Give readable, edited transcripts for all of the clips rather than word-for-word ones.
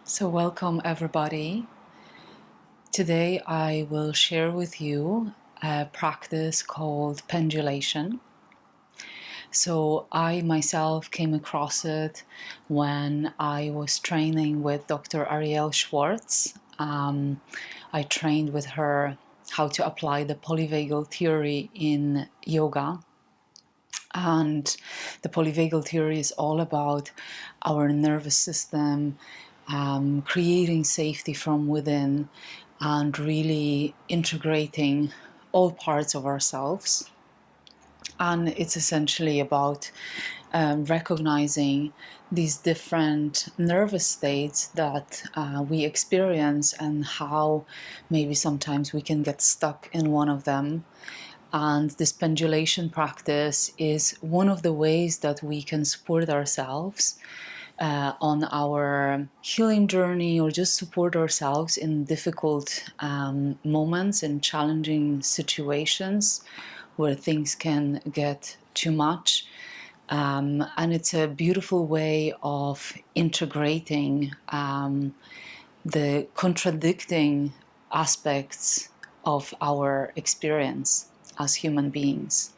So welcome everybody. Today I will share with you a practice called pendulation. So I myself came across it when I was training with Dr. Arielle Schwarz. I trained with her how to apply the polyvagal theory in yoga. And the polyvagal theory is all about our nervous system, creating safety from within, and really integrating all parts of ourselves. And it's essentially about recognizing these different nervous states that we experience and how maybe sometimes we can get stuck in one of them. And this pendulation practice is one of the ways that we can support ourselves on our healing journey, or just support ourselves in difficult moments, in challenging situations where things can get too much. And it's a beautiful way of integrating the contradicting aspects of our experience as human beings.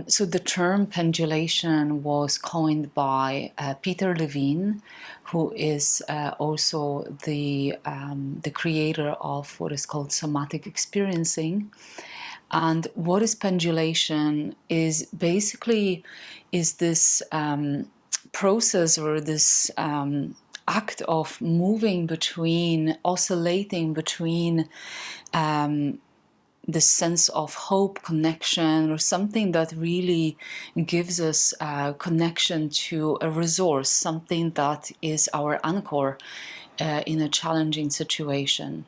So the term pendulation was coined by Peter Levein, who is also the creator of what is called Somatic Experiencing. And what is pendulation is basically this process, or this act of moving between, oscillating between the sense of hope, connection, or something that really gives us a connection to a resource, something that is our anchor in a challenging situation.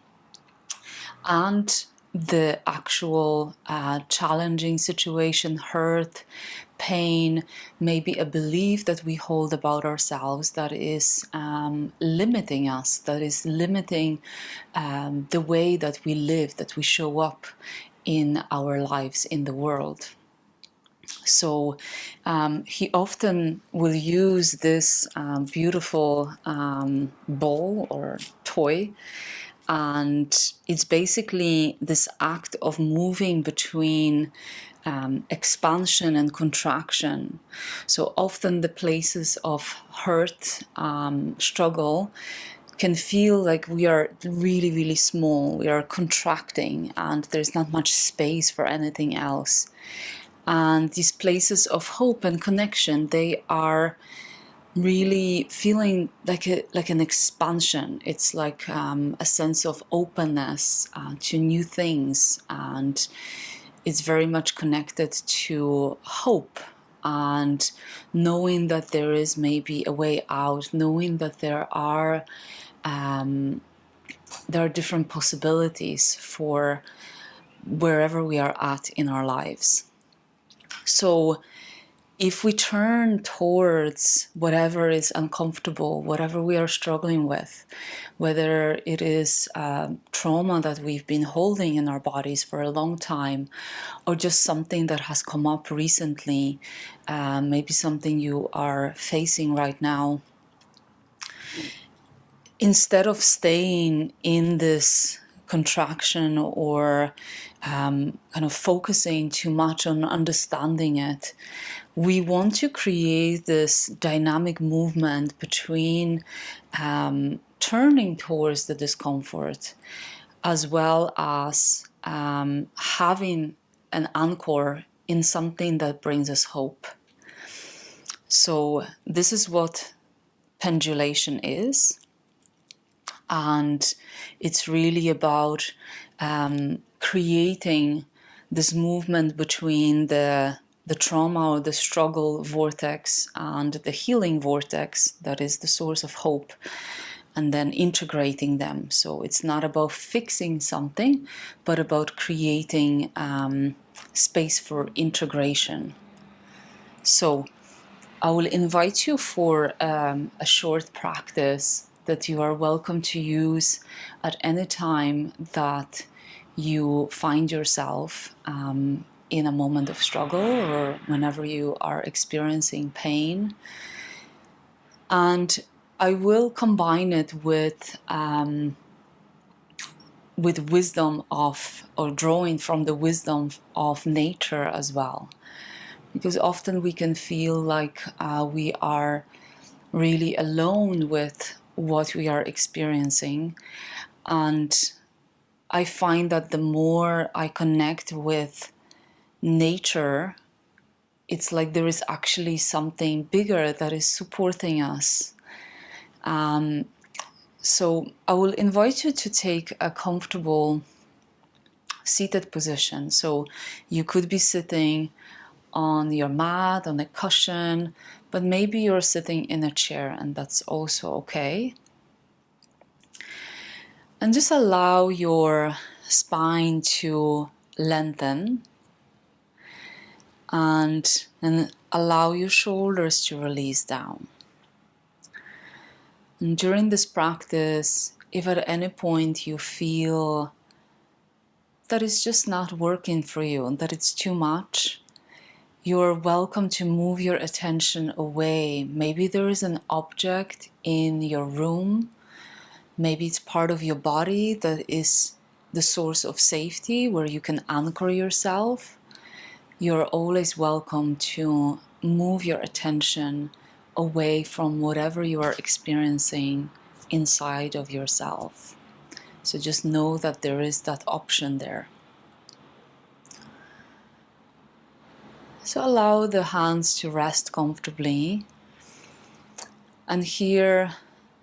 And the actual challenging situation, hurt, pain, maybe a belief that we hold about ourselves that is limiting us, that is limiting the way that we live, that we show up in our lives, in the world. So he often will use this beautiful ball or toy, and it's basically this act of moving between expansion and contraction. So often the places of hurt, struggle, can feel like we are really, really small. We are contracting and there's not much space for anything else. And these places of hope and connection, they are really feeling like an expansion. It's like a sense of openness to new things, and it's very much connected to hope and knowing that there is maybe a way out, knowing that there are different possibilities for wherever we are at in our lives. So if we turn towards whatever is uncomfortable, whatever we are struggling with, whether it is trauma that we've been holding in our bodies for a long time, or just something that has come up recently, maybe something you are facing right now, instead of staying in this contraction or kind of focusing too much on understanding it, we want to create this dynamic movement between turning towards the discomfort, as well as having an anchor in something that brings us hope. So this is what pendulation is. And it's really about creating this movement between the trauma or the struggle vortex and the healing vortex, that is the source of hope, and then integrating them. So it's not about fixing something, but about creating space for integration. So I will invite you for a short practice that you are welcome to use at any time that you find yourself in a moment of struggle, or whenever you are experiencing pain. And I will combine it with wisdom of, or drawing from the wisdom of nature as well. Because often we can feel like we are really alone with what we are experiencing. And I find that the more I connect with nature, it's like there is actually something bigger that is supporting us. So I will invite you to take a comfortable seated position. So you could be sitting on your mat, on a cushion, but maybe you're sitting in a chair, and that's also okay. And just allow your spine to lengthen, and allow your shoulders to release down. And during this practice, if at any point you feel that it's just not working for you and that it's too much, you're welcome to move your attention away. Maybe there is an object in your room, maybe it's part of your body that is the source of safety where you can anchor yourself. You're always welcome to move your attention away from whatever you are experiencing inside of yourself. So just know that there is that option there. So allow the hands to rest comfortably. And here,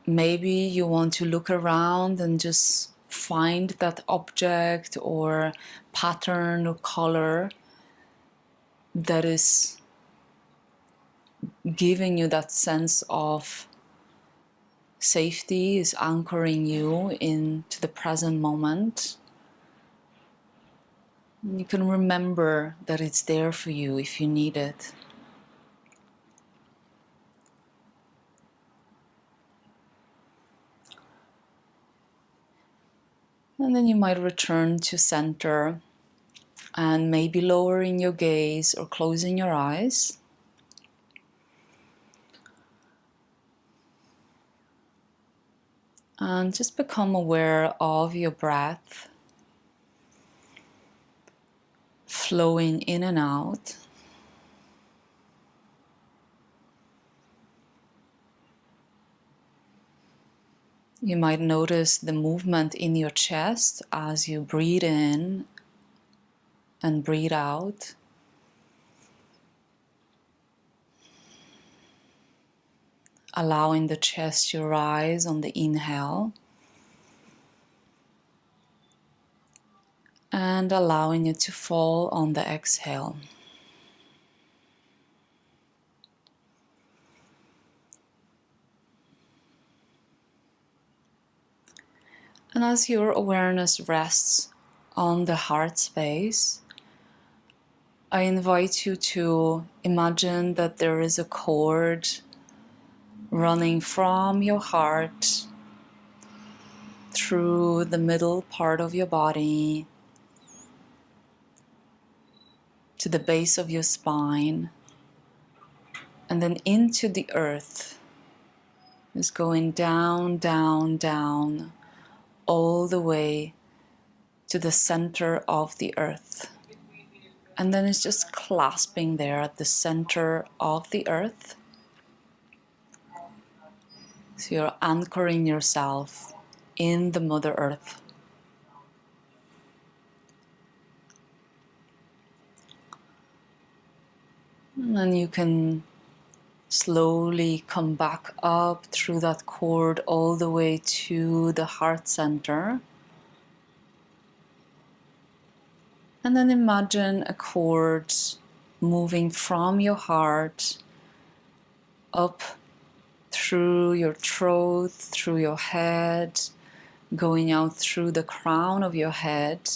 maybe you want to look around and just find that object or pattern or color that is giving you that sense of safety, is anchoring you into the present moment. You can remember that it's there for you if you need it. And then you might return to center and maybe lowering your gaze or closing your eyes. And just become aware of your breath flowing in and out. You might notice the movement in your chest as you breathe in and breathe out. Allowing the chest to rise on the inhale and allowing it to fall on the exhale. And as your awareness rests on the heart space, I invite you to imagine that there is a cord running from your heart through the middle part of your body to the base of your spine and then into the earth. It's going down, down, down, all the way to the center of the earth. And then it's just clasping there at the center of the earth. So you're anchoring yourself in the Mother Earth. And then you can slowly come back up through that cord all the way to the heart center. And then imagine a cord moving from your heart up through your throat, through your head, going out through the crown of your head,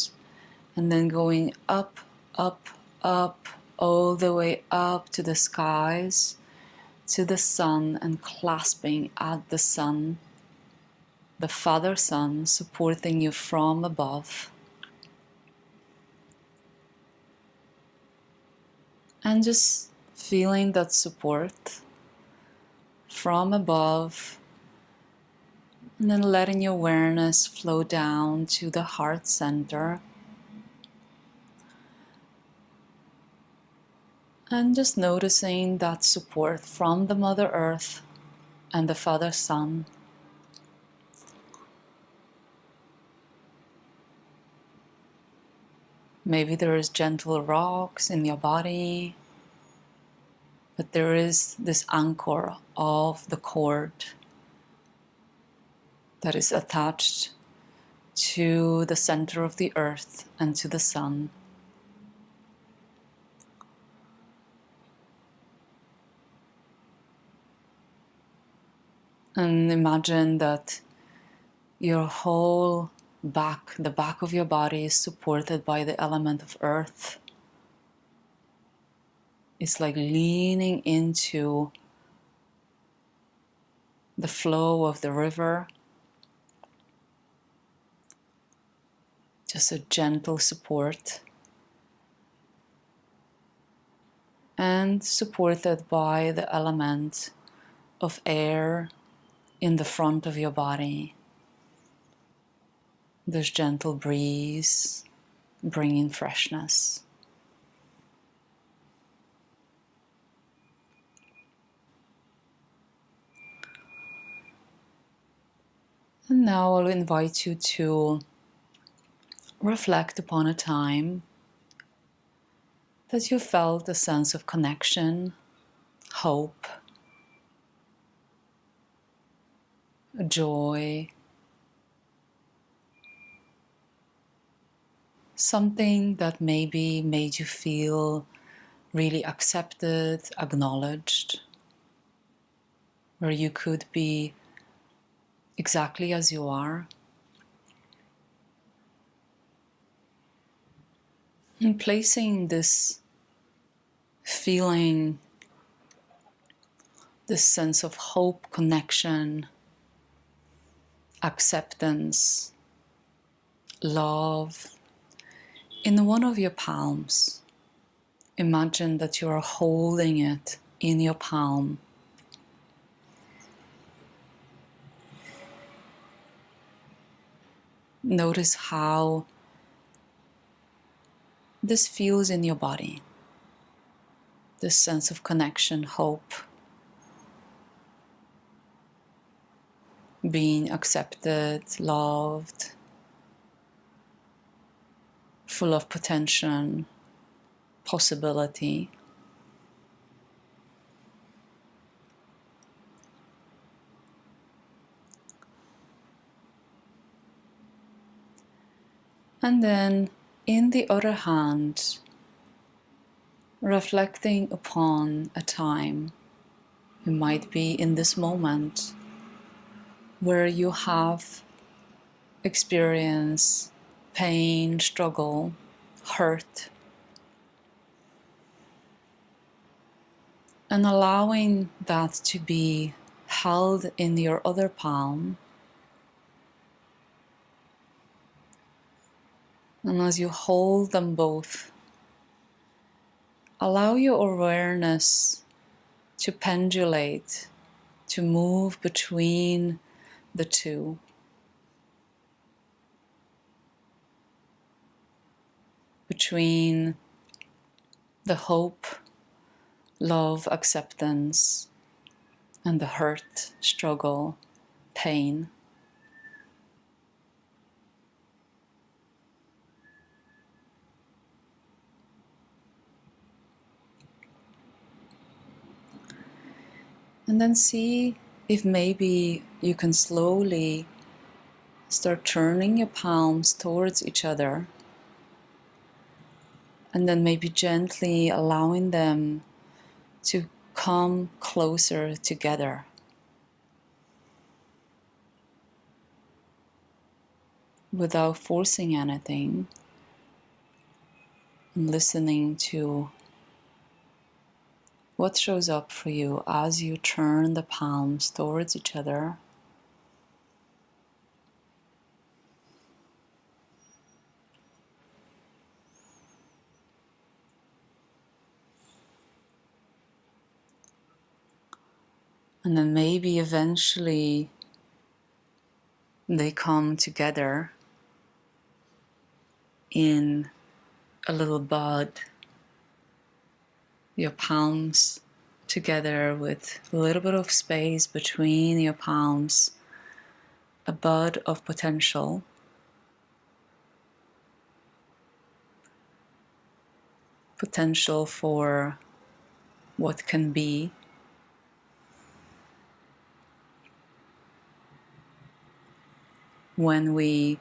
and then going up, up, up, all the way up to the skies, to the sun, and clasping at the sun, the Father Sun supporting you from above. And just feeling that support from above, And then letting your awareness flow down to the heart center. And just noticing that support from the Mother Earth and the Father Sun. Maybe there is gentle rocks in your body, but there is this anchor of the cord that is attached to the center of the earth and to the sun. And imagine that your whole back, the back of your body, is supported by the element of earth. It's like leaning into the flow of the river. Just a gentle support. And supported by the element of air in the front of your body. This gentle breeze bringing freshness. And now I'll invite you to reflect upon a time that you felt a sense of connection, hope, joy, something that maybe made you feel really accepted, acknowledged, where you could be exactly as you are. And placing this feeling, this sense of hope, connection, acceptance, love, in one of your palms. Imagine that you are holding it in your palm. Notice how this feels in your body. This sense of connection, hope, being accepted, loved, full of potential, possibility. And then, in the other hand, reflecting upon a time, it might be in this moment, where you have experienced pain, struggle, hurt, and allowing that to be held in your other palm. And as you hold them both, allow your awareness to pendulate, to move between the two. Between the hope, love, acceptance, and the hurt, struggle, pain. And then see if maybe you can slowly start turning your palms towards each other, and then maybe gently allowing them to come closer together. Without forcing anything, and listening to what shows up for you as you turn the palms towards each other. And then maybe eventually They come together in a little bud, your palms together with a little bit of space between your palms, a bud of potential. Potential for what can be. When we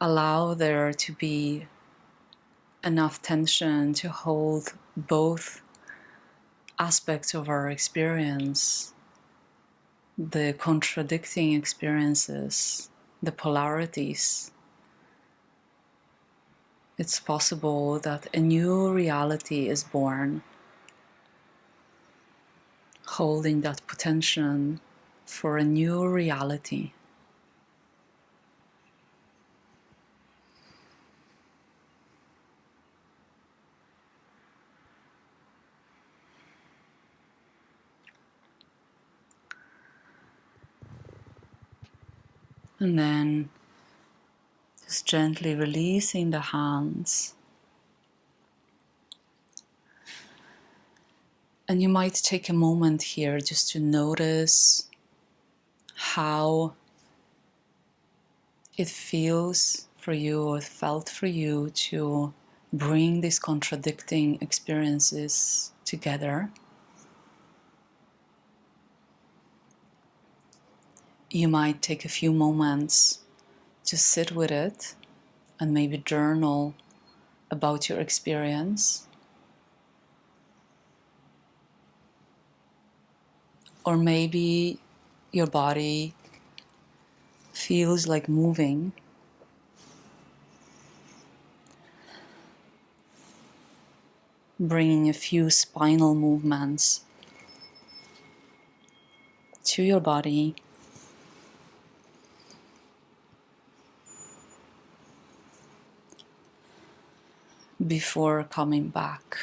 allow there to be enough tension to hold both aspects of our experience, the contradicting experiences, the polarities, it's possible that a new reality is born, holding that potential for a new reality. And then just gently releasing the hands. And you might take a moment here just to notice how it feels for you, or it felt for you, to bring these contradicting experiences together. You might take a few moments to sit with it and maybe journal about your experience. Or maybe your body feels like moving. Bringing a few spinal movements to your body. Before coming back.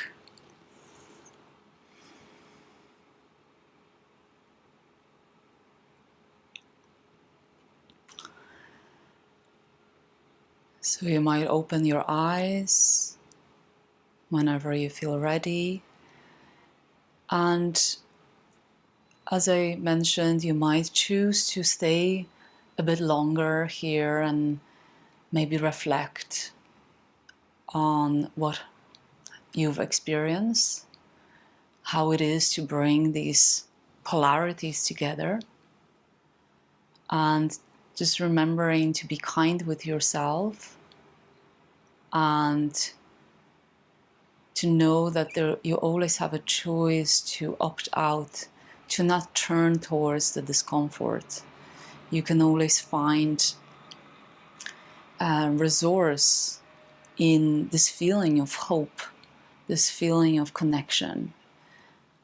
So you might open your eyes whenever you feel ready. And as I mentioned, you might choose to stay a bit longer here and maybe reflect on what you've experienced, how it is to bring these polarities together, and just remembering to be kind with yourself and to know that you always have a choice to opt out, to not turn towards the discomfort. You can always find a resource in this feeling of hope, this feeling of connection.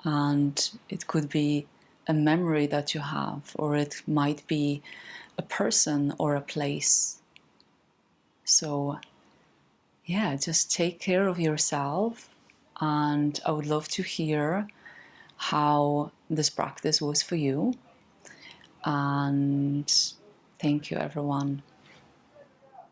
And it could be a memory that you have, or it might be a person or a place. So yeah, just take care of yourself. And I would love to hear how this practice was for you. And thank you, everyone.